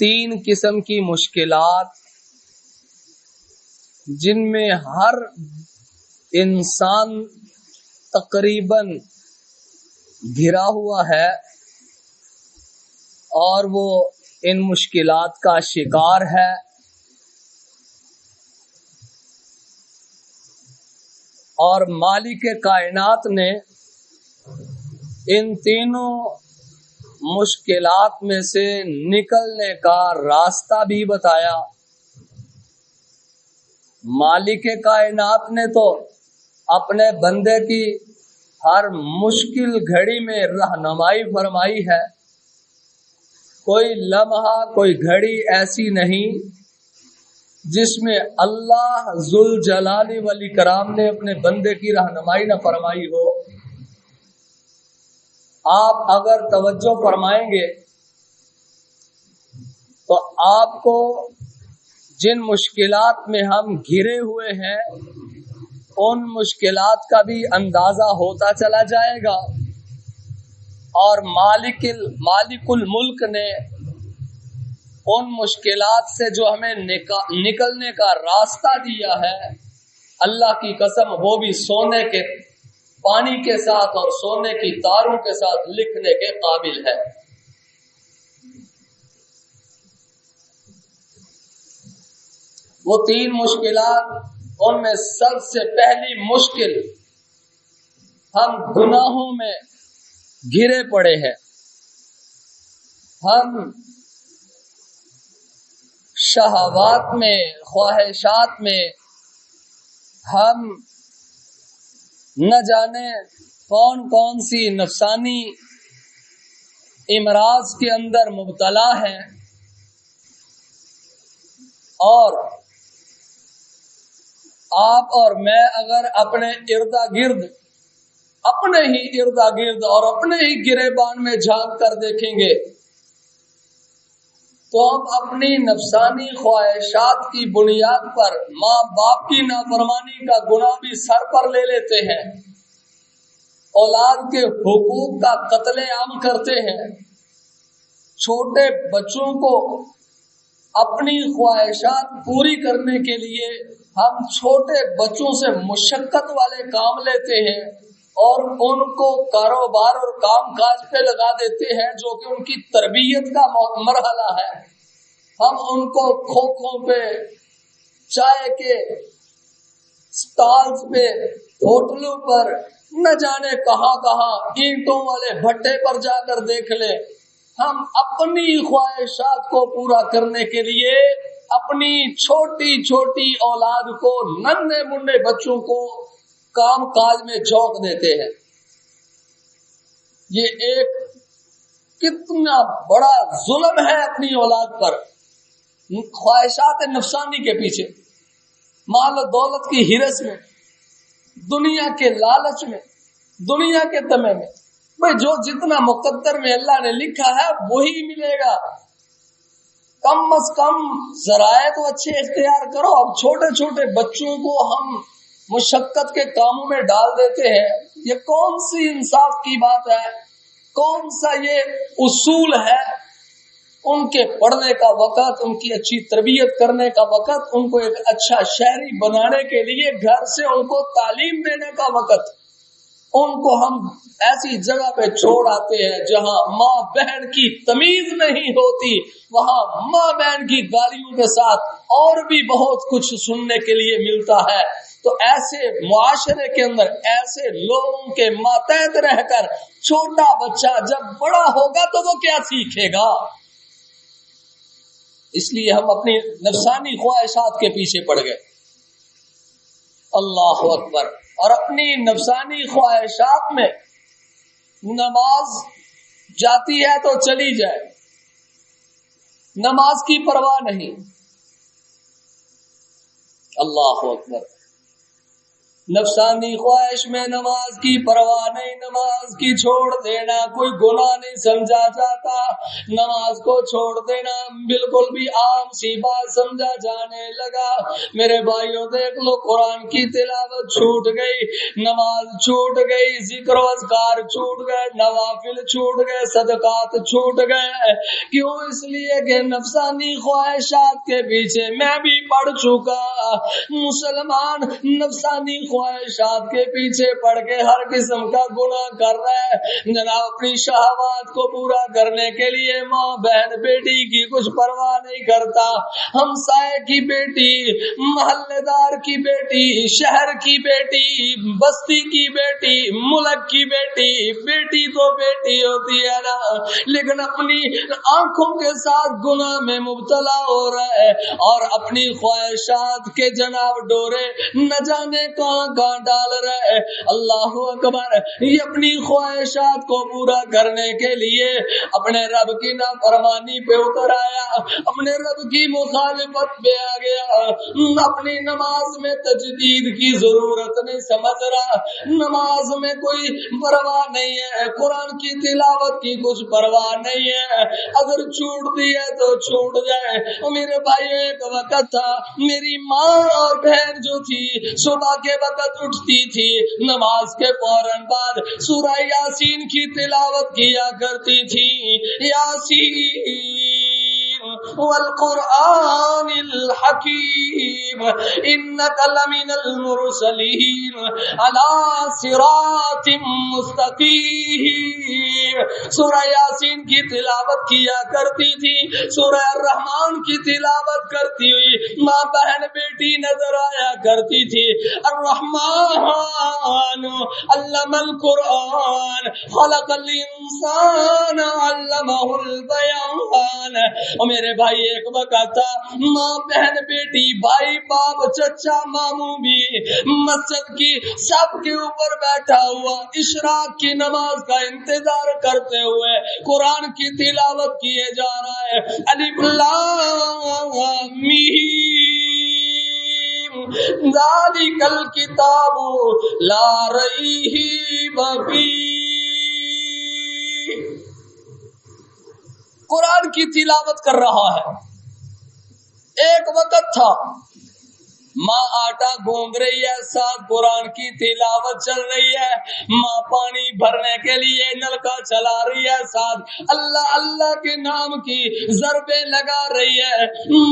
3 قسم کی مشکلات جن میں ہر انسان تقریباً گھرا ہوا ہے اور وہ ان مشکلات کا شکار ہے. اور مالک کائنات نے ان تینوں مشکلات میں سے نکلنے کا راستہ بھی بتایا. مالک کائنات نے تو اپنے بندے کی ہر مشکل گھڑی میں رہنمائی فرمائی ہے. کوئی لمحہ کوئی گھڑی ایسی نہیں جس میں اللہ ذوالجلال والاکرام نے اپنے بندے کی رہنمائی نہ فرمائی ہو. آپ اگر توجہ فرمائیں گے تو آپ کو جن مشکلات میں ہم گھرے ہوئے ہیں ان مشکلات کا بھی اندازہ ہوتا چلا جائے گا. اور مالک الملک نے ان مشکلات سے جو ہمیں نکلنے کا راستہ دیا ہے، اللہ کی قسم وہ بھی سونے کے پانی کے ساتھ اور سونے کی تاروں کے ساتھ لکھنے کے قابل ہے. وہ 3 مشکلات، ان میں سب سے پہلی مشکل ہم گناہوں میں گھرے پڑے ہیں. ہم شہوات میں، خواہشات میں، ہم نہ جانے کون کون سی نفسانی امراض کے اندر مبتلا ہیں. اور آپ اور میں اگر اپنے ارد گرد اور اپنے ہی گریبان میں جھانک کر دیکھیں گے تو ہم اپنی نفسانی خواہشات کی بنیاد پر ماں باپ کی نافرمانی کا گناہ بھی سر پر لے لیتے ہیں، اولاد کے حقوق کا قتل عام کرتے ہیں، چھوٹے بچوں کو اپنی خواہشات پوری کرنے کے لیے ہم چھوٹے بچوں سے مشقت والے کام لیتے ہیں اور ان کو کاروبار اور کام کاج پہ لگا دیتے ہیں جو کہ ان کی تربیت کا مرحلہ ہے. ہم ان کو کھوکھوں پہ، چائے کے سٹالز پہ، ہوٹلوں پر، نہ جانے کہاں کہاں اینٹوں والے بھٹے پر جا کر دیکھ لیں. ہم اپنی خواہشات کو پورا کرنے کے لیے اپنی چھوٹی چھوٹی اولاد کو، ننھے منڈے بچوں کو کام کاج میں جھونک دیتے ہیں. یہ ایک کتنا بڑا ظلم ہے اپنی اولاد پر. خواہشات نفسانی کے پیچھے، مال و دولت کی ہرس میں، دنیا کے لالچ میں، دنیا کے تمے میں، بھئی جو جتنا مقدر میں اللہ نے لکھا ہے وہی ملے گا. کم از کم ذرائع تو اچھے اختیار کرو. اب چھوٹے چھوٹے بچوں کو ہم مشقت کے کاموں میں ڈال دیتے ہیں. یہ کون سی انصاف کی بات ہے؟ کون سا یہ اصول ہے؟ ان کے پڑھنے کا وقت، ان کی اچھی تربیت کرنے کا وقت، ان کو ایک اچھا شہری بنانے کے لیے گھر سے ان کو تعلیم دینے کا وقت، ان کو ہم ایسی جگہ پہ چھوڑ آتے ہیں جہاں ماں بہن کی تمیز نہیں ہوتی. وہاں ماں بہن کی گالیوں کے ساتھ اور بھی بہت کچھ سننے کے لیے ملتا ہے. تو ایسے معاشرے کے اندر ایسے لوگوں کے ماتحت رہ کر چھوٹا بچہ جب بڑا ہوگا تو وہ کیا سیکھے گا؟ اس لیے ہم اپنی نفسانی خواہشات کے پیچھے پڑ گئے. اللہ اکبر. اور اپنی نفسانی خواہشات میں نماز جاتی ہے تو چلی جائے، نماز کی پرواہ نہیں. اللہ اکبر. نفسانی خواہش میں نماز کی پرواہ نہیں، نماز کی چھوڑ دینا کوئی گناہ نہیں سمجھا جاتا، نماز کو چھوڑ دینا بالکل بھی عام سی بات سمجھا جانے لگا۔ میرے بھائیوں دیکھ لو، قرآن کی تلاوت چھوٹ گئی، نماز چھوٹ گئی، ذکر و اذکار چھوٹ گئے، نوافل چھوٹ گئے، صدقات چھوٹ گئے۔ کیوں؟ اس لیے کہ نفسانی خواہشات کے پیچھے میں بھی پڑ چکا۔ مسلمان نفسانی خواہشات کے پیچھے پڑ کے ہر قسم کا گناہ کر رہا ہے جناب۔ اپنی شہوات کو پورا کرنے کے لیے ماں بہن بیٹی کی کچھ پرواہ نہیں کرتا، ہمسائے کی بیٹی، محلے دار کی بیٹی، شہر کی بیٹی، بستی کی بیٹی، ملک کی بیٹی، بیٹی تو بیٹی ہوتی ہے نا، لیکن اپنی آنکھوں کے ساتھ گناہ میں مبتلا ہو رہا ہے اور اپنی خواہشات کے جناب ڈورے نہ جانے کہاں ڈال رہے۔ اللہ اکبر۔ یہ اپنی خواہشات کو پورا کرنے کے لیے اپنے رب کی نافرمانی پہ اتر آیا، اپنے رب کی مخالفت پہ آ گیا، اپنی نماز میں تجدید کی ضرورت نہیں سمجھ رہا، نماز میں کوئی پرواہ نہیں ہے، قرآن کی تلاوت کی کچھ پرواہ نہیں ہے، اگر چھوٹ دی ہے تو چھوٹ جائے۔ میرے بھائی ایک وقت تھا میری ماں اور بہن جو تھی صبح کے وقت اٹھتی تھی، نماز کے فوراً بعد سورہ یاسین کی تلاوت کیا کرتی تھی۔ یاسین والقرآن الحکیم انک لمن المرسلین علی صراط مستقیم۔ سورہ یاسین کی تلاوت کیا کرتی تھی، سورہ الرحمن کی تلاوت کرتی ہوئی ماں بہن بیٹی نظر آیا کرتی تھی۔ الرحمن علم القرآن خلق الانسان علمہ البیان۔ اور میرے بھائی ایک وقت تھا ماں بہن بیٹی بھائی باپ چچا ماموں بھی مسجد کی سب کے اوپر بیٹھا ہوا اشراق کی نماز کا انتظار کرتے ہوئے قرآن کی تلاوت کیے جا رہا ہے۔ الف لام میم ذالک الکتاب لا ریب فیہ۔ قرآن کی تلاوت کر رہا ہے۔ ایک وقت تھا ماں آٹا گوندھ رہی ہے، ساتھ قرآن کی تلاوت چل رہی ہے، ماں پانی بھرنے کے لیے نلکا چلا رہی ہے، ساتھ اللہ اللہ کے نام کی ضربیں لگا رہی ہے۔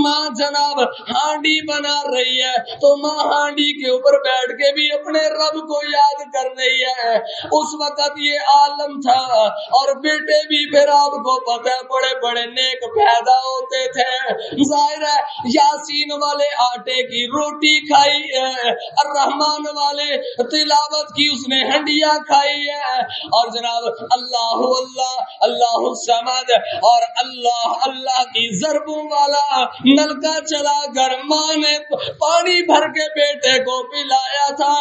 ماں جناب ہانڈی بنا رہی ہے تو ماں ہانڈی کے اوپر بیٹھ کے بھی اپنے رب کو یاد کر رہی ہے۔ اس وقت یہ عالم تھا اور بیٹے بھی پھر آپ کو پتہ ہے بڑے بڑے نیک پیدا ہوتے تھے۔ ظاہر ہے یاسین والے آٹے کی روٹی کھائی ہے، الرحمن والے تلاوت کی اس نے ہنڈیاں کھائی ہے، اور جناب اللہ اللہ اللہ الصمد اور اللہ اللہ کی ضربوں والا نلکا چلا کر ماں نے پانی بھر کے بیٹے کو پلایا تھا،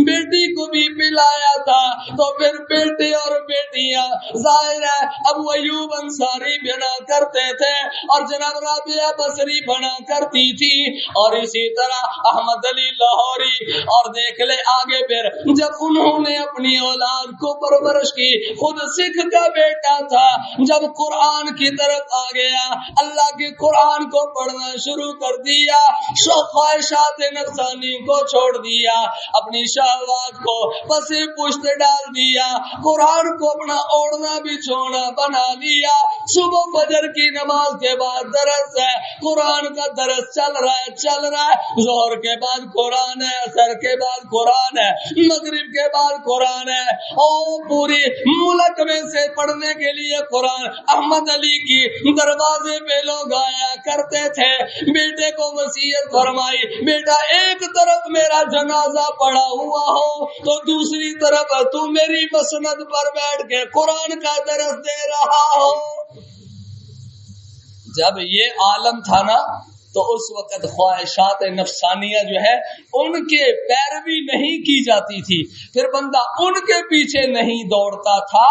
بیٹی کو بھی پلایا تھا۔ تو پھر بیٹے اور بیٹیاں ظاہر ہے ابو ایوب انصاری بنا کرتے تھے اور جناب رابعہ بصری بنا کرتی تھی، اور اسی طرح احمد علی لاہوری، اور دیکھ لے آگے پھر جب انہوں نے اپنی اولاد کو پرورش کی، خود سکھ کا بیٹا تھا، جب قرآن کی طرف آ گیا اللہ کے قرآن کو پڑھنا شروع کر دیا، خواہشات نفسانی کو چھوڑ دیا، اپنی شہوات کو پسے پشت ڈال دیا، قرآن کو اپنا اوڑھنا بچھونا بنا لیا۔ صبح فجر کی نماز کے بعد درس ہے، قرآن کا درس چل رہا ہے ظہر کے بعد قرآن ہے، عصر کے بعد قرآن ہے، مغرب کے بعد قرآن ہے، اور پوری ملک میں سے پڑھنے کے لیے قرآن۔ احمد علی کی دروازے پہ لوگ آیا کرتے تھے، بیٹے کو وصیت فرمائی بیٹا ایک طرف میرا جنازہ پڑا ہوا ہو تو دوسری طرف تو میری مسند پر بیٹھ کے قرآن کا درس دے رہا ہو۔ جب یہ عالم تھا نا تو تو اس وقت خواہشات نفسانیہ جو ہے ان کے پیروی نہیں کی جاتی تھی. پھر بندہ ان کے پیچھے نہیں دوڑتا تھا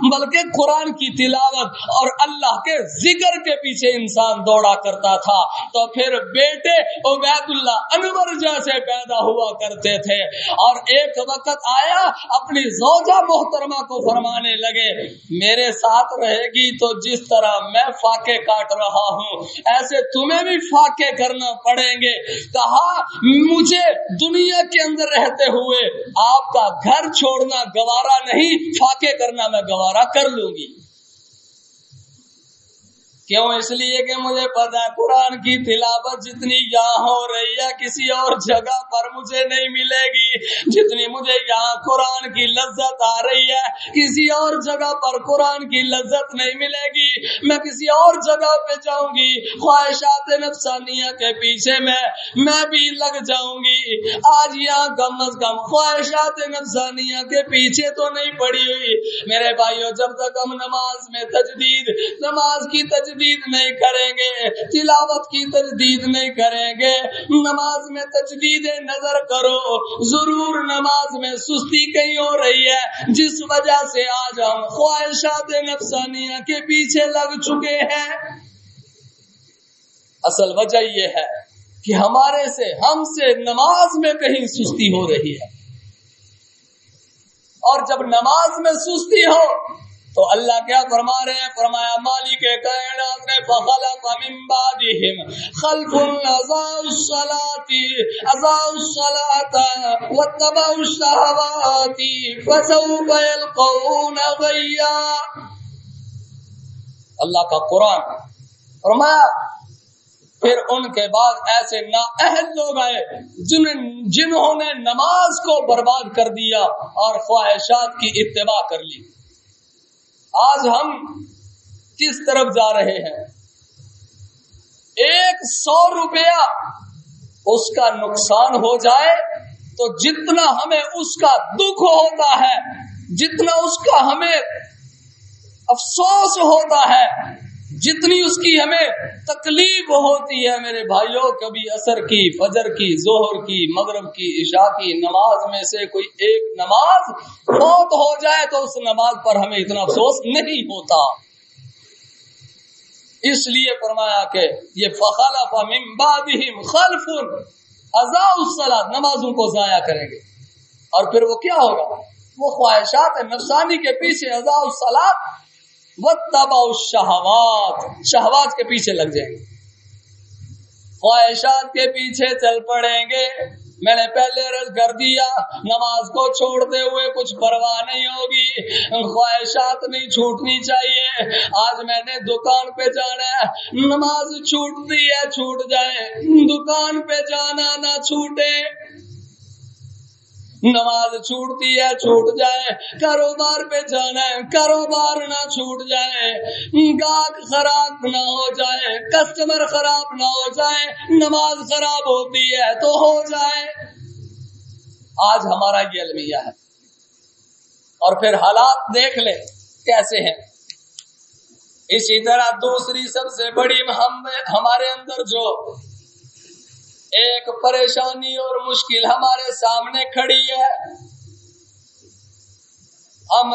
بلکہ قرآن کی تلاوت اور اللہ کے ذکر کے پیچھے انسان دوڑا کرتا تھا. تو پھر بیٹے عبید اللہ انور جیسے پیدا ہوا کرتے تھے اور ایک وقت آیا اپنی زوجہ محترمہ کو فرمانے لگے میرے ساتھ رہے گی تو جس طرح میں فاقے کاٹ رہا ہوں ایسے تمہیں بھی فاقے کرنا پڑیں گے. کہا مجھے دنیا کے اندر رہتے ہوئے آپ کا گھر چھوڑنا گوارا نہیں, فاقے کرنا میں گوارا کر لوں گی. کیوں؟ اس لیے کہ مجھے پتا ہے قرآن کی تلاوت جتنی یہاں ہو رہی ہے کسی اور جگہ پر مجھے نہیں ملے گی, جتنی مجھے یہاں قرآن کی لذت آ رہی ہے کسی اور جگہ پر قرآن کی لذت نہیں ملے گی. میں کسی اور جگہ پہ جاؤں گی, خواہشات نفسانیہ کے پیچھے میں بھی لگ جاؤں گی. آج یہاں کم از کم خواہشات نفسانیہ کے پیچھے تو نہیں پڑی ہوئی. میرے بھائیو, جب تک ہم نماز میں نماز کی تجدید نہیں کریں گے, تلاوت کی تجدید نہیں کریں گے, نماز میں تجدید نظر کرو, ضرور نماز میں سستی کہیں ہو رہی ہے جس وجہ سے آج ہم خواہشات نفسانیہ کے پیچھے لگ چکے ہیں. اصل وجہ یہ ہے کہ ہم سے نماز میں کہیں سستی ہو رہی ہے, اور جب نماز میں سستی ہو تو اللہ کیا فرما رہے ہیں؟ فرمایا مالک کائنات نے فخلق من بعدہم خلف اضاعوا الصلاة واتبعوا الشہوات فسوف یلقون غیا. اللہ کا قرآن فرمایا پھر ان کے بعد ایسے نااہل لوگ آئے جنہوں نے نماز کو برباد کر دیا اور خواہشات کی اتباع کر لی. آج ہم کس طرف جا رہے ہیں؟ 100 روپیہ اس کا نقصان ہو جائے تو جتنا ہمیں اس کا دکھ ہوتا ہے, جتنا اس کا ہمیں افسوس ہوتا ہے, جتنی اس کی ہمیں تکلیف ہوتی ہے میرے بھائیوں, کبھی عصر کی, فجر کی, ظہر کی, مغرب کی, عشاء کی نماز میں سے کوئی ایک نماز فوت ہو جائے تو اس نماز پر ہمیں اتنا افسوس نہیں ہوتا. اس لیے فرمایا کہ یہ فخلف من بعدہم خلف اضاعوا الصلاۃ, نمازوں کو ضائع کریں گے اور پھر وہ کیا ہوگا؟ وہ خواہشات نفسانی کے پیچھے اضاعوا الصلاۃ واتبعوا الشہوات, شہوات کے پیچھے لگ جائیں گے, خواہشات کے پیچھے چل پڑیں گے. میں نے پہلے عرض کر دیا نماز کو چھوڑتے ہوئے کچھ پرواہ نہیں ہوگی, خواہشات نہیں چھوٹنی چاہیے. آج میں نے دکان پہ جانا ہے, نماز چھوٹتی ہے چھوٹ جائے, دکان پہ جانا نہ چھوٹے, نماز چھوٹتی ہے چھوٹ جائے, کاروبار پہ جانا ہے کاروبار نہ چھوٹ جائے, گاہک خراب نہ ہو جائے, کسٹمر خراب نہ ہو جائے, نماز خراب ہوتی ہے تو ہو جائے. آج ہمارا یہ المیہ ہے. اور پھر حالات دیکھ لیں کیسے ہیں. اسی طرح دوسری سب سے بڑی ہمارے اندر جو ایک پریشانی اور مشکل ہمارے سامنے کھڑی ہے, ہم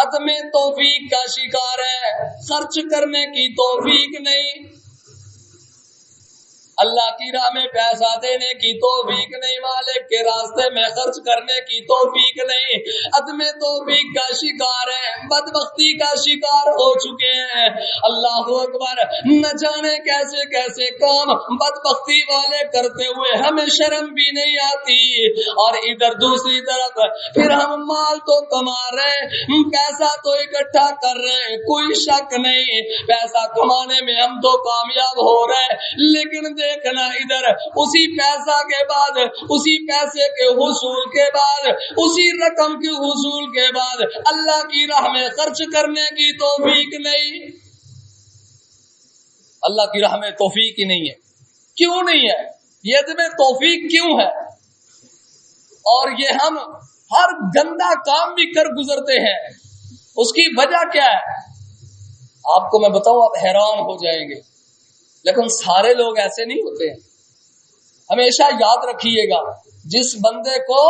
عدم توفیق کا شکار ہیں, خرچ کرنے کی توفیق نہیں, اللہ کی راہ میں پیسہ دینے کی توفیق نہیں, مالک کے راستے میں خرچ کرنے کی توفیق نہیں, عدم توفیق کا شکار ہیں, بدبختی کا شکار ہو چکے ہیں. اللہ اکبر, نہ جانے کیسے کیسے کام بدبختی والے کرتے ہوئے ہمیں شرم بھی نہیں آتی, اور ادھر دوسری طرف پھر ہم مال تو کما رہے, پیسہ تو اکٹھا کر رہے, کوئی شک نہیں پیسہ کمانے میں ہم تو کامیاب ہو رہے, لیکن دیکھنا ادھر اسی پیسہ کے بعد, اسی پیسے کے حصول کے بعد, اسی رقم کے حصول کے بعد اللہ کی راہ میں خرچ کرنے کی توفیق نہیں. اللہ کی راہ میں توفیق ہی نہیں ہے. کیوں نہیں ہے؟ یہ عدم توفیق کیوں ہے؟ اور یہ ہم ہر گندا کام بھی کر گزرتے ہیں, اس کی وجہ کیا ہے؟ آپ کو میں بتاؤں, آپ حیران ہو جائیں گے. لیکن سارے لوگ ایسے نہیں ہوتے ہیں. ہمیشہ یاد رکھیے گا، جس بندے کو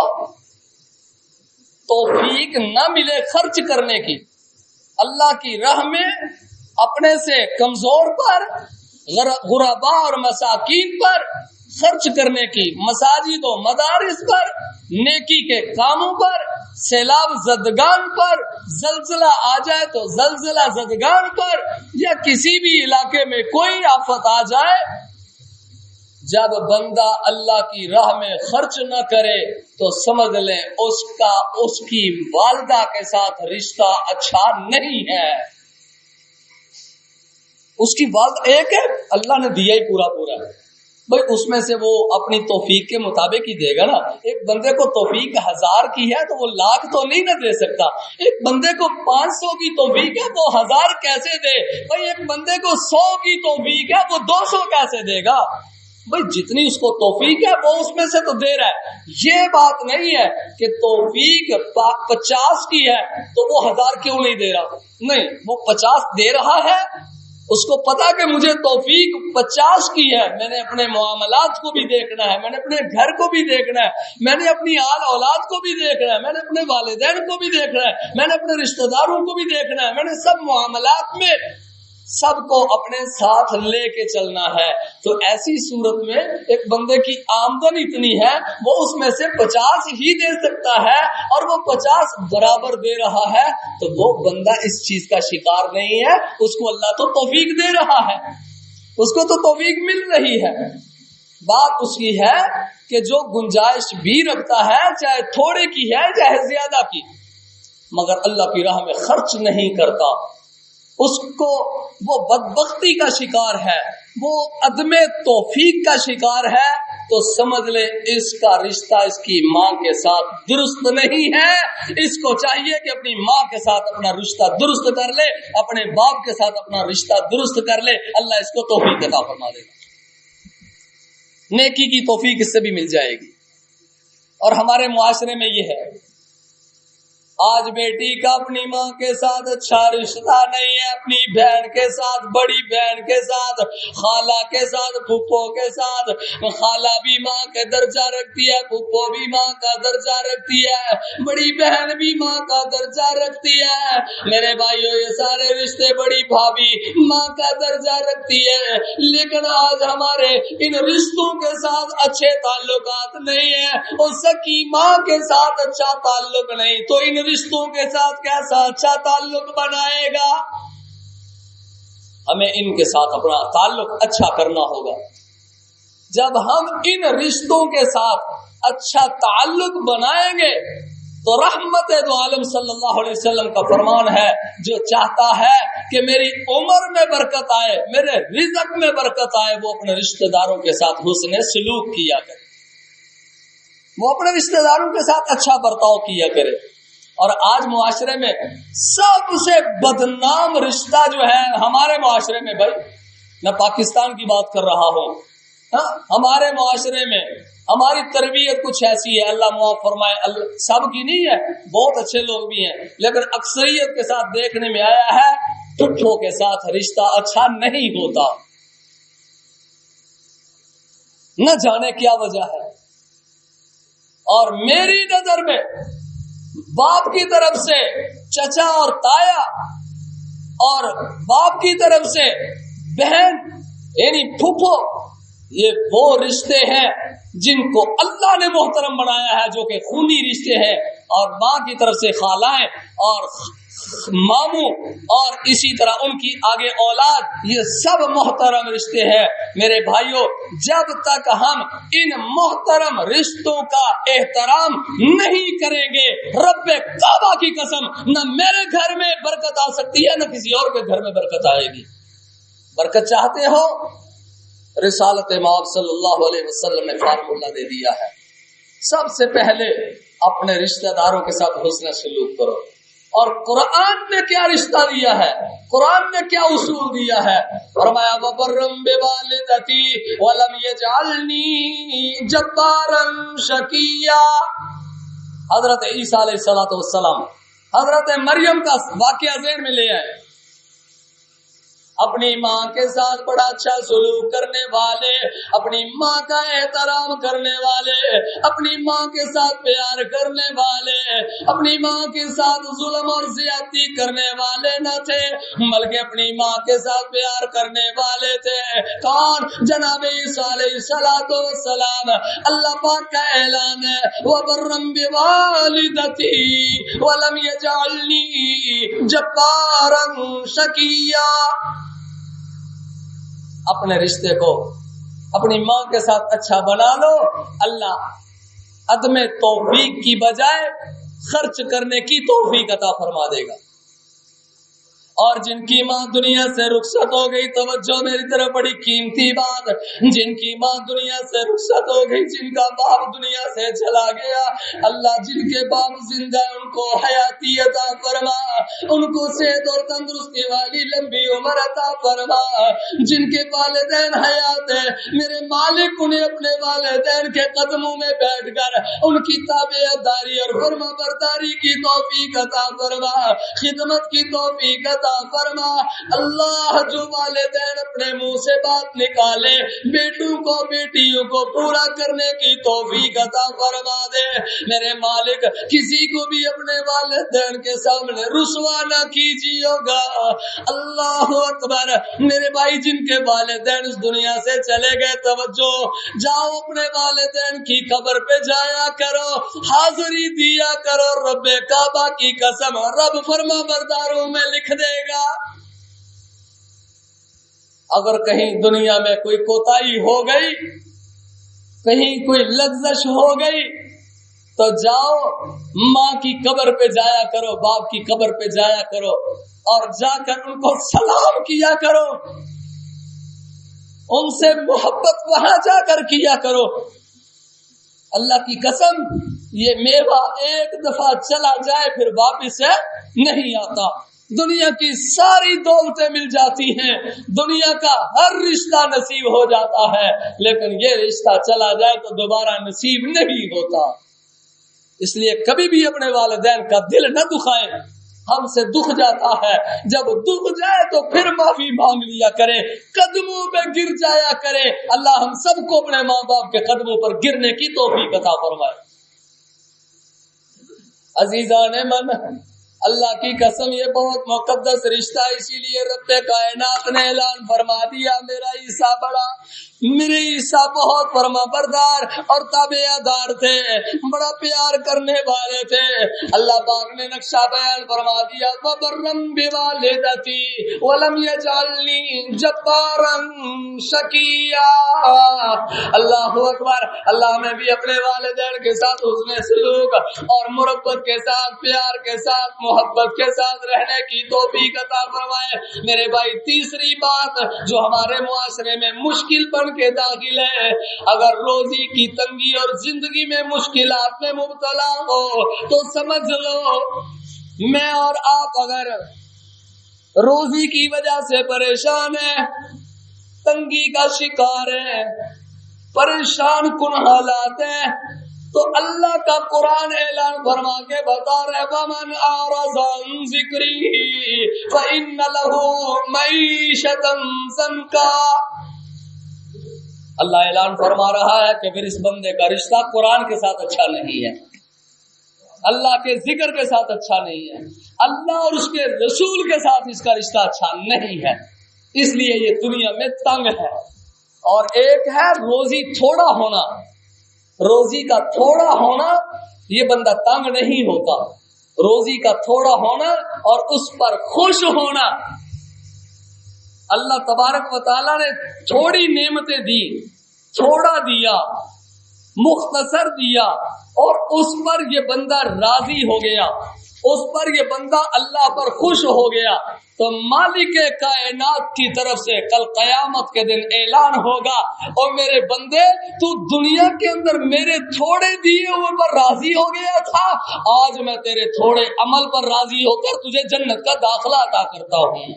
توفیق نہ ملے خرچ کرنے کی، اللہ کی راہ میں اپنے سے کمزور پر، غرباء اور مساکین پر خرچ کرنے کی، مساجد و مدارس پر، نیکی کے کاموں پر، سیلاب زدگان پر، زلزلہ آ جائے تو زلزلہ زدگان پر، یا کسی بھی علاقے میں کوئی آفت آ جائے، جب بندہ اللہ کی راہ میں خرچ نہ کرے تو سمجھ لیں اس کی والدہ کے ساتھ رشتہ اچھا نہیں ہے. اس کی والدہ ایک ہے، اللہ نے دیا ہی پورا ہے بھائی، اس میں سے وہ اپنی توفیق کے مطابق ہی دے گا نا. ایک بندے کو توفیق 1000 کی ہے تو وہ 1,00,000 تو نہیں نہ دے سکتا. ایک بندے کو 500 کی توفیق ہے وہ 1000 کیسے دے بھائی؟ ایک بندے کو 100 کی توفیق ہے وہ 200 کیسے دے گا بھائی؟ جتنی اس کو توفیق ہے وہ اس میں سے تو دے رہا ہے. یہ بات نہیں ہے کہ توفیق 50 کی ہے تو وہ 1000 کیوں نہیں دے رہا. نہیں، وہ 50 دے رہا ہے، اس کو پتا کہ مجھے توفیق 50 کی ہے، میں نے اپنے معاملات کو بھی دیکھنا ہے، میں نے اپنے گھر کو بھی دیکھنا ہے، میں نے اپنی آل اولاد کو بھی دیکھنا ہے، میں نے اپنے والدین کو بھی دیکھنا ہے، میں نے اپنے رشتہ داروں کو بھی دیکھنا ہے، میں نے سب معاملات میں سب کو اپنے ساتھ لے کے چلنا ہے. تو ایسی صورت میں ایک بندے کی آمدن اتنی ہے وہ اس میں سے 50 ہی دے سکتا ہے اور وہ 50 برابر دے رہا ہے، تو وہ بندہ اس چیز کا شکار نہیں ہے. اس کو اللہ تو توفیق دے رہا ہے، اس کو تو توفیق مل رہی ہے. بات اس کی ہے کہ جو گنجائش بھی رکھتا ہے، چاہے تھوڑے کی ہے چاہے زیادہ کی، مگر اللہ کی راہ میں خرچ نہیں کرتا، اس کو وہ بدبختی کا شکار ہے، وہ عدم توفیق کا شکار ہے. تو سمجھ لے اس کا رشتہ اس کی ماں کے ساتھ درست نہیں ہے. اس کو چاہیے کہ اپنی ماں کے ساتھ اپنا رشتہ درست کر لے، اپنے باپ کے ساتھ اپنا رشتہ درست کر لے. اللہ اس کو توفیق عطا فرما دے گا، نیکی کی توفیق اس سے بھی مل جائے گی. اور ہمارے معاشرے میں یہ ہے، آج بیٹی کا اپنی ماں کے ساتھ اچھا رشتہ نہیں ہے، اپنی بہن کے ساتھ، بڑی بہن کے ساتھ، خالہ کے ساتھ، پھپھو کے ساتھ. خالہ بھی ماں کا درجہ رکھتی ہے، پھپھو بھی ماں کا درجہ رکھتی ہے، بڑی بہن بھی ماں کا درجہ رکھتی ہے. میرے بھائیو، یہ سارے رشتے، بڑی بھابھی ماں کا درجہ رکھتی ہے. لیکن آج ہمارے ان رشتوں کے ساتھ اچھے تعلقات نہیں ہیں، اور سکی ماں کے ساتھ اچھا تعلق نہیں، تو ان رشتوں کے ساتھ کیسا اچھا تعلق بنائے گا؟ ہمیں ان کے ساتھ اپنا تعلق اچھا کرنا ہوگا. جب ہم ان رشتوں کے ساتھ اچھا تعلق بنائیں گے تو رحمت دو عالم صلی اللہ علیہ وسلم کا فرمان ہے، جو چاہتا ہے کہ میری عمر میں برکت آئے، میرے رزق میں برکت آئے، وہ اپنے رشتہ داروں کے ساتھ حسن سلوک کیا کرے، وہ اپنے رشتہ داروں کے ساتھ اچھا برتاؤ کیا کرے. اور آج معاشرے میں سب سے بدنام رشتہ جو ہے ہمارے معاشرے میں، بھائی میں پاکستان کی بات کر رہا ہوں، ہمارے معاشرے میں ہماری تربیت کچھ ایسی ہے، اللہ معاف فرمائے، سب کی نہیں ہے، بہت اچھے لوگ بھی ہیں، لیکن اکثریت کے ساتھ دیکھنے میں آیا ہے ٹھٹھوں کے ساتھ رشتہ اچھا نہیں ہوتا. نہ جانے کیا وجہ ہے. اور میری نظر میں باپ کی طرف سے چچا اور تایا، اور باپ کی طرف سے بہن یعنی پھوپھو، یہ وہ رشتے ہیں جن کو اللہ نے محترم بنایا ہے، جو کہ خونی رشتے ہیں. اور ماں کی طرف سے خالائیں اور ماموں اور اسی طرح ان کی آگے اولاد، یہ سب محترم رشتے ہیں. میرے بھائیوں، جب تک ہم ان محترم رشتوں کا احترام نہیں کریں گے، رب کعبہ کی قسم، نہ میرے گھر میں برکت آ سکتی ہے نہ کسی اور کے گھر میں برکت آئے گی. برکت چاہتے ہو، رسالت مآب صلی اللہ علیہ وسلم نے فارمولہ دے دیا ہے. سب سے پہلے اپنے رشتہ داروں کے ساتھ حسن سلوک کرو. اور قرآن نے کیا رشتہ دیا ہے، قرآن نے کیا اصول دیا ہے؟ فرمایا وَبَرًّا بِوَالِدَتِي وَلَمْ يَجْعَلْنِي جَبَّارًا شَقِيًّا. حضرت عیسیٰ علیہ السلام حضرت مریم کا واقعہ ذہن میں لے آئے. اپنی ماں کے ساتھ بڑا اچھا سلوک کرنے والے، اپنی ماں کا احترام کرنے والے، اپنی ماں کے ساتھ پیار کرنے والے، اپنی ماں کے ساتھ ظلم اور زیادتی کرنے والے نہ تھے، بلکہ اپنی ماں کے ساتھ پیار کرنے والے تھے۔ کون؟ جناب عیسیٰ علیہ السلام۔ اللہ پاک کا اعلان ہے وَبَرًّا بِوَالِدَتِي وَلَمْ يَجْعَلْنِي جَبَّارًا شَقِيًّا۔ اپنے رشتے کو اپنی ماں کے ساتھ اچھا بنا لو، اللہ عدم توفیق کی بجائے خرچ کرنے کی توفیق عطا فرما دے گا۔ اور جن کی ماں دنیا سے رخصت ہو گئی، توجہ میری طرف، بڑی قیمتی بات، جن کی ماں دنیا سے رخصت ہو گئی، جن کا باپ دنیا سے چلا گیا، اللہ جن کے باپ زندہ ہے ان کو حیاتی عطا فرما، ان کو صحت اور تندرستی والی لمبی عمر عطا فرما۔ جن کے والدین حیات ہے، میرے مالک انہیں اپنے والدین کے قدموں میں بیٹھ کر ان کی تابعداری داری اور فرما برداری کی توفیق عطا فرما، خدمت کی توفیق عطا فرما۔ اللہ جو والدین اپنے منہ سے بات نکالے، بیٹوں کو بیٹیوں کو پورا کرنے کی توفیق عطا فرما دے۔ میرے مالک کسی کو بھی اپنے والدین کے سامنے رسوا نہ کیجیے گا۔ اللہ اکبر۔ میرے بھائی جن کے والدین اس دنیا سے چلے گئے، توجہ، جاؤ اپنے والدین کی قبر پہ جایا کرو، حاضری دیا کرو، رب کعبہ کی قسم رب فرما برداروں میں لکھ دے گا۔ اگر کہیں دنیا میں کوئی کوتاہی ہو گئی، کہیں کوئی لغزش ہو گئی، تو جاؤ ماں کی قبر پہ جایا کرو، باپ کی قبر پہ جایا کرو، اور جا کر ان کو سلام کیا کرو، ان سے محبت وہاں جا کر کیا کرو۔ اللہ کی قسم یہ میوہ ایک دفعہ چلا جائے پھر واپس نہیں آتا۔ دنیا کی ساری دولتیں مل جاتی ہیں، دنیا کا ہر رشتہ نصیب ہو جاتا ہے، لیکن یہ رشتہ چلا جائے تو دوبارہ نصیب نہیں ہوتا۔ اس لیے کبھی بھی اپنے والدین کا دل نہ دکھائیں۔ ہم سے دکھ جاتا ہے، جب دکھ جائے تو پھر معافی مانگ لیا کرے، قدموں پہ گر جایا کرے۔ اللہ ہم سب کو اپنے ماں باپ کے قدموں پر گرنے کی توفیق عطا فرمائے۔ عزیزان من، اللہ کی قسم یہ بہت مقدس رشتہ، اسی لیے رب کائنات نے اعلان فرما دیا میرا عیسیٰ بڑا، میرے عیسیٰ بہت فرما بردار اور تابعدار تھے، بڑا پیار کرنے والے تھے۔ اللہ پاک نے نقشہ بیان فرما دیا وَبَرًّا بِوَالِدَتِي وَلَمْ يَجْعَلْنِي جَبَّارًا شَقِيًّا۔ اللہ اکبر۔ اللہ ہمیں بھی اپنے والدین کے ساتھ حسن سلوک اور مربت کے ساتھ، پیار کے ساتھ، محبت کے ساتھ رہنے کی توفیق عطا فرمائے۔ میرے بھائی تیسری بات جو ہمارے معاشرے میں مشکل بن کے داخل ہے، اگر روزی کی تنگی اور زندگی میں مشکلات میں مبتلا ہو تو سمجھ لو میں اور آپ اگر روزی کی وجہ سے پریشان ہیں، تنگی کا شکار ہیں، پریشان کن حالات ہیں، تو اللہ کا قرآن اعلان فرما کے بتا رہے وَمَنْ أَعْرَضَ عَنْ ذِكْرِي فَإِنَّ لَهُ مَعِيشَةً ضَنْكًا۔ اللہ اعلان فرما رہا ہے کہ پھر اس بندے کا رشتہ قرآن کے ساتھ اچھا نہیں ہے، اللہ کے ذکر کے ساتھ اچھا نہیں ہے، اللہ اور اس کے رسول کے ساتھ اس کا رشتہ اچھا نہیں ہے، اس لیے یہ دنیا میں تنگ ہے۔ اور ایک ہے روزی تھوڑا ہونا، روزی کا تھوڑا ہونا، یہ بندہ تنگ نہیں ہوتا، روزی کا تھوڑا ہونا اور اس پر خوش ہونا۔ اللہ تبارک و تعالیٰ نے تھوڑی نعمتیں دی، تھوڑا دیا، مختصر دیا، اور اس پر یہ بندہ راضی ہو گیا، اس پر یہ بندہ اللہ پر خوش ہو گیا، تو مالک کائنات کی طرف سے کل قیامت کے دن اعلان ہوگا اور میرے بندے تو دنیا کے اندر میرے تھوڑے دیے ہوئے پر راضی ہو گیا تھا، آج میں تیرے تھوڑے عمل پر راضی ہو کر تجھے جنت کا داخلہ عطا کرتا ہوں۔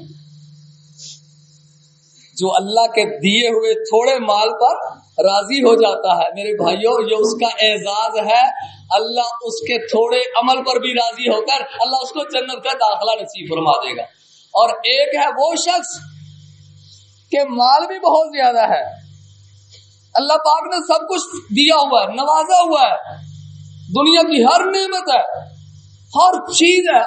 جو اللہ کے دیے ہوئے تھوڑے مال پر راضی ہو جاتا ہے، میرے بھائیوں یہ اس کا اعزاز ہے، اللہ اس کے تھوڑے عمل پر بھی راضی ہو کر اللہ اس کو جنت کا داخلہ نصیب فرما دے گا۔ اور ایک ہے وہ شخص کہ مال بھی بہت زیادہ ہے، اللہ پاک نے سب کچھ دیا ہوا ہے، نوازا ہوا ہے، دنیا کی ہر نعمت ہے، ہر چیز ہے،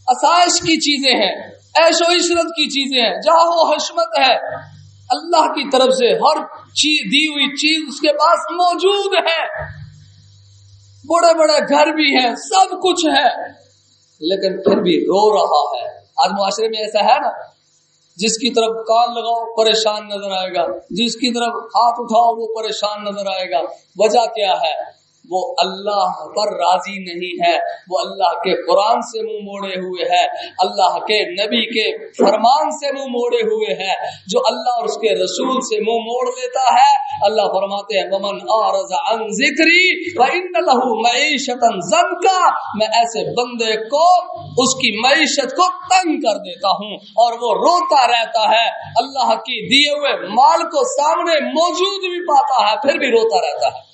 آسائش کی چیزیں ہیں، عیش و عشرت کی چیزیں ہیں، جاہ و حشمت ہے، اللہ کی طرف سے ہر چیز دی ہوئی چیز اس کے پاس موجود ہے، بڑے بڑے گھر بھی ہیں، سب کچھ ہے، لیکن پھر بھی رو رہا ہے۔ آج معاشرے میں ایسا ہے نا، جس کی طرف کان لگاؤ پریشان نظر آئے گا، جس کی طرف ہاتھ اٹھاؤ وہ پریشان نظر آئے گا۔ وجہ کیا ہے؟ وہ اللہ پر راضی نہیں ہے، وہ اللہ کے قرآن سے منہ موڑے ہوئے ہے، اللہ کے نبی کے فرمان سے منہ موڑے ہوئے ہے۔ جو اللہ اور اس کے رسول سے منہ موڑ لیتا ہے، اللہ فرماتے ہیں وَمَنْ أَعْرَضَ عَنْ ذِكْرِي فَإِنَّ لَهُ مَعِيشَةً ضَنْكًا، میں ایسے بندے کو اس کی معیشت کو تنگ کر دیتا ہوں اور وہ روتا رہتا ہے، اللہ کی دیے ہوئے مال کو سامنے موجود بھی پاتا ہے پھر بھی روتا رہتا ہے۔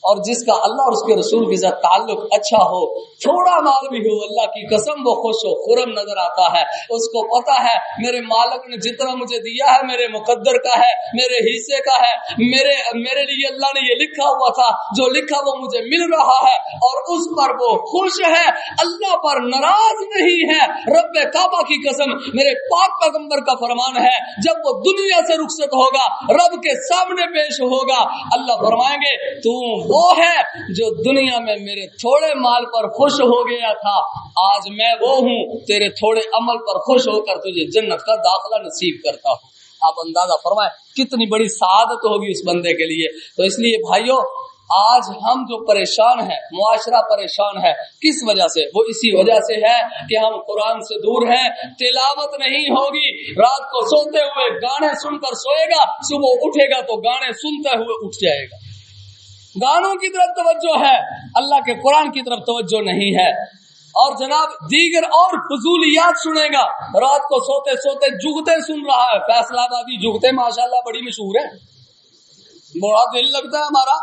اور جس کا اللہ اور اس کے رسول کے ساتھ تعلق اچھا ہو، تھوڑا مال بھی ہو، اللہ کی قسم وہ خوش و خرم نظر آتا ہے، اس کو پتا ہے میرے مالک نے جتنا مجھے دیا ہے میرے مقدر کا ہے، میرے حصے کا ہے، میرے لیے اللہ نے یہ لکھا ہوا تھا، جو لکھا وہ مجھے مل رہا ہے، اور اس پر وہ خوش ہے، اللہ پر ناراض نہیں ہے۔ رب کعبہ کی قسم، میرے پاک پیغمبر کا فرمان ہے، جب وہ دنیا سے رخصت ہوگا، رب کے سامنے پیش ہوگا، اللہ فرمائیں گے تو وہ ہے جو دنیا میں میرے تھوڑے مال پر خوش ہو گیا تھا، آج میں وہ ہوں تیرے تھوڑے عمل پر خوش ہو کر تجھے جنت کا داخلہ نصیب کرتا ہوں۔ آپ اندازہ فرمائیں کتنی بڑی سعادت ہوگی اس بندے کے لیے۔ تو اس لیے بھائیوں، آج ہم جو پریشان ہیں، معاشرہ پریشان ہے، کس وجہ سے؟ وہ اسی وجہ سے ہے کہ ہم قرآن سے دور ہیں، تلاوت نہیں ہوگی، رات کو سوتے ہوئے گانے سن کر سوئے گا، صبح اٹھے گا تو گانے سنتے ہوئے اٹھ جائے گا۔ گانوں کی طرف توجہ ہے، اللہ کے قرآن کی طرف توجہ نہیں ہے، اور جناب دیگر اور فضولیات سنے گا، رات کو سوتے سوتے جگتے سن رہا ہے۔ فیصلہ آبادی جگتے ماشاءاللہ بڑی مشہور ہے، بڑا دل لگتا ہے ہمارا،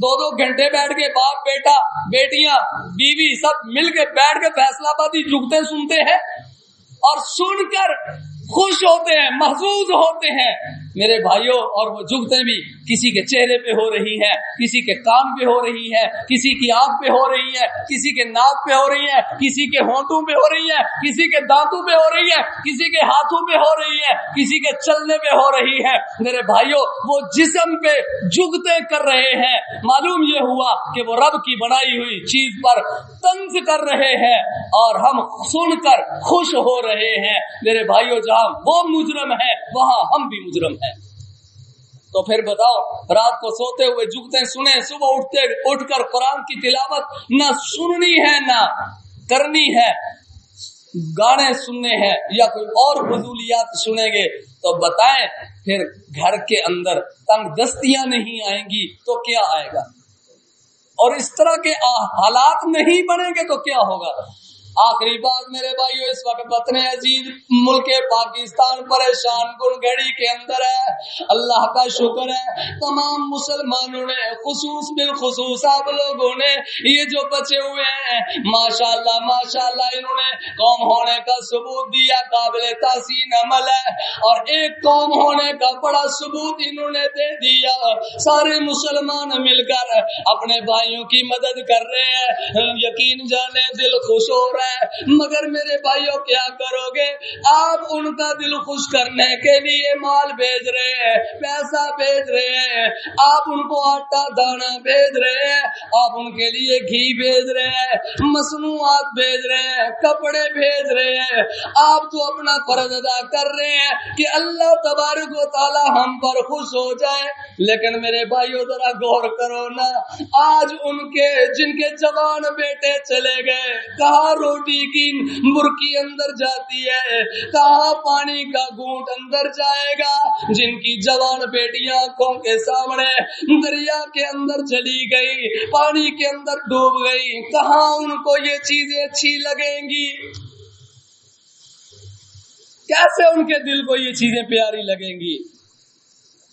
2-2 گھنٹے بیٹھ کے باپ بیٹا بیٹیاں بیوی سب مل کے بیٹھ کے فیصلہ آبادی جگتے سنتے ہیں، اور سن کر خوش ہوتے ہیں، محظوظ ہوتے ہیں میرے بھائیوں۔ اور وہ جگتے بھی کسی کے چہرے پہ ہو رہی ہے، کسی کے کان پہ ہو رہی ہے، کسی کی آنکھ پہ ہو رہی ہے، کسی کے ناک پہ ہو رہی ہے، کسی کے ہونٹوں پہ ہو رہی ہے، کسی کے دانتوں پہ ہو رہی ہے، کسی کے ہاتھوں پہ ہو رہی ہے، کسی کے چلنے پہ ہو رہی ہے۔ میرے بھائیوں، وہ جسم پہ جگتے کر رہے ہیں، معلوم یہ ہوا کہ وہ رب کی بنائی ہوئی چیز پر طنز کر رہے ہیں، اور ہم سن کر خوش ہو رہے ہیں۔ میرے بھائیوں، جہاں وہ مجرم ہے وہاں ہم بھی مجرم ہیں۔ تو پھر بتاؤ، رات کو سوتے ہوئے جگتے سنے، صبح اٹھ کر قرآن کی تلاوت نہ سننی ہے نہ کرنی ہے، گانے سننے ہیں یا کوئی اور فضولیات سنیں گے، تو بتائیں پھر گھر کے اندر تنگ دستیاں نہیں آئیں گی تو کیا آئے گا؟ اور اس طرح کے حالات نہیں بنیں گے تو کیا ہوگا؟ آخری بات میرے بھائیو، اس وقت وطن عزیز ملک پاکستان پریشان کن گھڑی کے اندر ہے۔ اللہ کا شکر ہے تمام مسلمانوں نے، خصوص بالخصوص آپ لوگوں نے، یہ جو بچے ہوئے ہیں ماشاءاللہ ماشاءاللہ، انہوں نے قوم ہونے کا ثبوت دیا، قابل تحسین عمل ہے، اور ایک قوم ہونے کا بڑا ثبوت انہوں نے دے دیا۔ سارے مسلمان مل کر اپنے بھائیوں کی مدد کر رہے ہیں، یقین جانے دل خوش ہو رہا ہے۔ مگر میرے بھائیوں کیا کرو گے؟ آپ ان کا دل خوش کرنے کے لیے مال بھیج رہے ہیں، پیسہ بھیج رہے ہیں، آپ ان کو آٹا دانا بھیج رہے ہیں، آپ ان کے لیے گھی بھیج رہے ہیں، مصنوعات بھیج رہے ہیں، کپڑے بھیج رہے ہیں۔ آپ تو اپنا فرض ادا کر رہے ہیں کہ اللہ تبارک و تعالی ہم پر خوش ہو جائے، لیکن میرے بھائیوں ذرا غور کرو نا، آج ان کے جن کے جوان بیٹے چلے گئے، کہاں روٹی کی برکی اندر جاتی ہے، کہاں پانی کا گھونٹ اندر جائے گا؟ جن کی جوان بیٹیاں آنکھوں کے سامنے دریا کے اندر چلی گئی، پانی کے اندر ڈوب گئی، کہاں ان کو یہ چیزیں اچھی لگیں گی؟ کیسے ان کے دل کو یہ چیزیں پیاری لگیں گی؟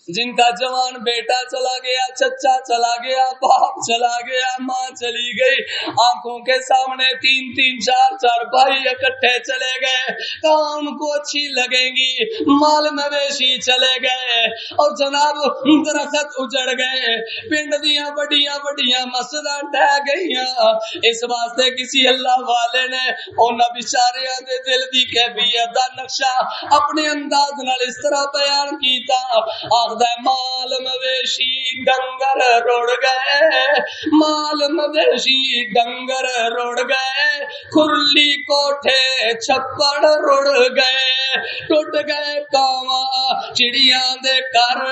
جن کا جوان بیٹا چلا گیا، چچا چلا گیا، باپ چلا گیا، ماں چلی گئی، آنکھوں کے سامنے 3 4 بھائی اکٹھے چلے گئے، کہاں ان کو اچھی لگیں گی، مال مویشی چلے گئے، اور جناب درخت اجڑ گئے، پنڈ دیاں بڑیاں بڑیاں مسجداں ڈہ گئیاں۔ اس واسطے کسی اللہ والے نے انہاں بیچاریاں دے دل دی کیفیت دا نقشہ اپنے انداز نال اس طرح بیان کیتا، مال مویشی ڈنگر روڑ گئے، مال مویشی ڈنگر روڑ گئے، کھرلی کوٹھے چھپڑ روڑ گئے، ٹوٹ گئے کاواں چڑیاں دے گھر،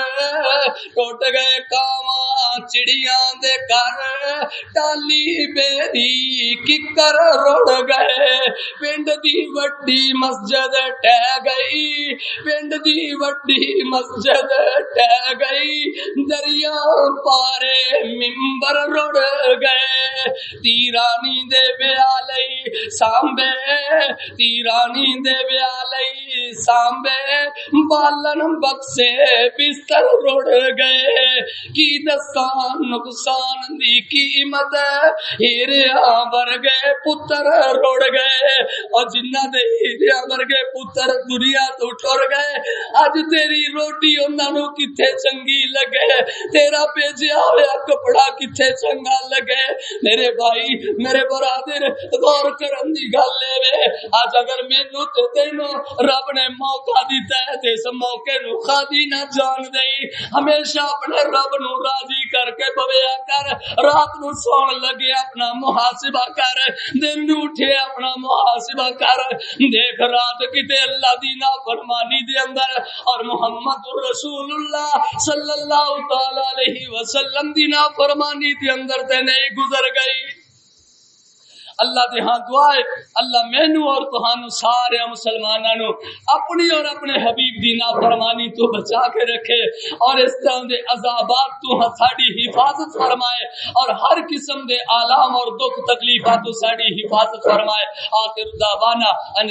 ٹوٹ گئے کاواں چڑیاں دے گھر، ٹالی بیری ککر روڑ گئے، پنڈ دی وڈی مسجد ٹہ گئی، پنڈ دی وڈی مسجد ٹہ گئی، دریا پارے ممبر رڑ گئے، تیرانی دے بیالئی سامبے، تیرانی دے بیالئی سامبے، بالن بکسے بستر رڑ گئے، کی دستان نقصان دی قیمت ہیریا ورگے پتر رڑ گئے، اور جنہ دے ہیریا ورگے پتر دنیا تو ٹر گئے، اج تیری روٹی انہاں نو کتھے چنگی لگے، تیرا بھیجیا ہوا کپڑا کتھے چنگا لگے۔ میرے بھائی میرے برادر غور کرن دی گل اے، اج اگر مینوں تے تینوں رب نے موقع دیتا ہے تے اس موقع نو خالی نہ جان دئی، ہمیشہ اپنے رب نو راضی کر کے بویا کر، رات نو سون لگے اپنا محاسبہ کر، دن نو اٹھے اپنا محاسبہ کر، دیکھ رات کتے اللہ دی نافرمانی دے اندر اور محمد رسول اللہ صلی اللہ تعالی علیہ وسلم دی نافرمانی دے اندر تے نہیں گزر گئی۔ اللہ دے ہاں دعا ہے اللہ مینوں اور تہانوں سارے مسلماناں نو اپنی اور اپنے حبیب دی نافرمانی تو بچا کے رکھے، اور اس طرح دے عذابات تو ساڈی حفاظت فرمائے، اور ہر قسم دے آلام اور دکھ تکلیفات تو ساڈی حفاظت فرمائے۔ آخر دعوانا ان